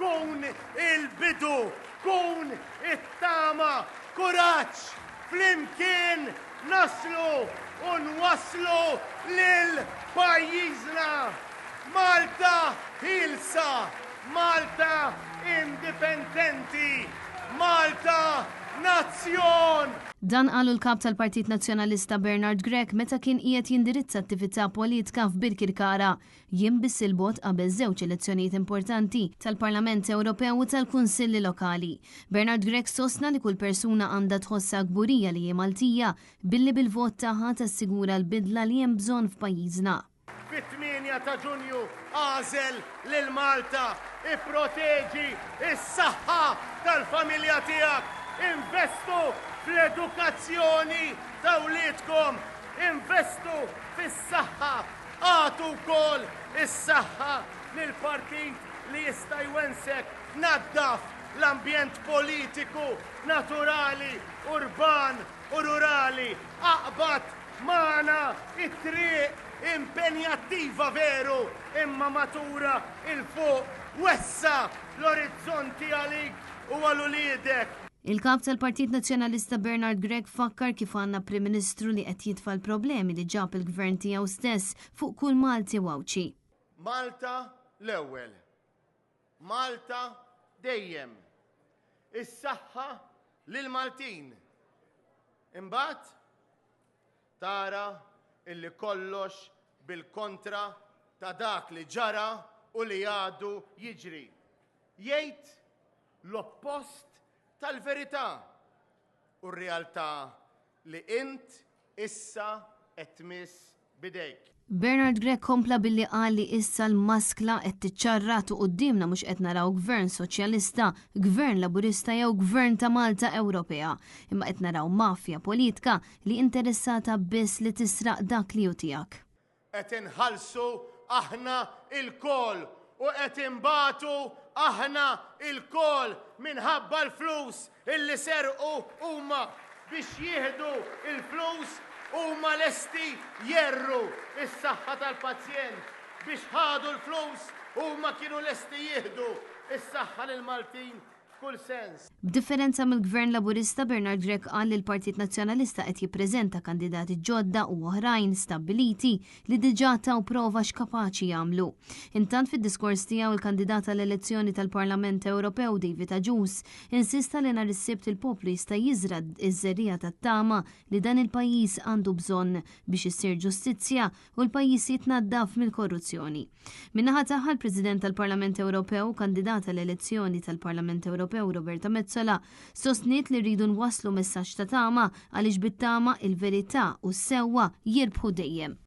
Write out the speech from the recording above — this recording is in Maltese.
kun il-bidu, kun it-tama, kuraġġ, flimkien naslu u nwaslu lil pajjiżna. Malta ħilsa, Malta indipendenti, Malta nazzjon. Dan qalu l-kap tal-Partit Nazzjonalista Bernard Grech meta kien qiegħed jindirizza attività politika f'Birkirkara jinbiss il-bot qabel żewġ elezzjonijiet importanti tal-Parlament Ewropew u tal-Kunsilli Lokali. Bernard Grech sostna li kull persuna għandha tħossha gburija li hija Maltija billi bil-vot tagħha tassigura l-bidla li hemm bżonn f'pajjiżna. Fit-8 ta' Ġunju għażel lil Malta ipproteġi is-saħħa tal-familja tiegħek. Investu fl-edukazzjoni ta' wliedkom, investu fis-saħħa, għatu wkoll is-saħħa lill-partit li jista' jwensek naddaf l-ambjent politiku, naturali, urban u rurali. Aqbad magħna it-triq impenjattiva veru imma matura il-fuq wessa l-orizzonti għalik u għal-uliedek. Il-kap tal-Partit Nazzjonalista Bernard Grech fakkar kif għandna Prim Ministru li qed jitfa' l-problemi li ġab il-gvern tiegħu stess fuq kull Malti wawċi. Malta l-ewwel. Malta dejjem. Is-saħħa lil Maltin. Imbagħad tara illi kollox bil-kontra ta' dak li ġara u li għadu jiġri. Jgħid l-oppost tal-verità u r-realtà li int issa qed tmiss bidejk. Bernard Grech kompla billi qal li issa l-maskla qed tiċċarratu qudiemna mhux qed naraw gvern soċjalista, gvern laburista jew gvern ta' Malta Ewropea, imma qed naraw mafja politika li interessata biss li tisraq dak li hu tiegħek. Qed inħallsu aħna il-kol u qed imbagħtu aħna il-kol minħabba l-flus illi serqu huma biex jieħdu il-flus huma lesti jerru is-saħħa tal-pazjent biex ħadu l-flus huma kienu lesti jieħdu is-saħħa lil Maltin f'kull sens. B'differenza mill-Gvern Laburista, Bernard Grech qal li l-Partit Nazzjonalista qed jippreżenta kandidati ġodda u oħrajn stabbiliti li diġà taw prova x'kapaċi jagħmlu. Intant fid-diskors tiegħu il-kandidat tal-elezzjoni tal-Parlament Ewropew David Aġus insista li nhar is-Sibt il-poplu jista' jiżrad iż-żerriegħa tat-tama li dan il-pajjiż għandu bżonn biex issir ġustizzja u l-pajjiż jitnaddaf mill-korruzzjoni. Min-naħa tagħha l-President tal-Parlament Ewropew, kandidat tal-elezzjoni tal-Parlament Ewropew Roberta Metsola, sostniet li rridu nwasslu messaġġ ta' tama għaliex bit-tama il-verità u s-sewwa jirbħu dejjem.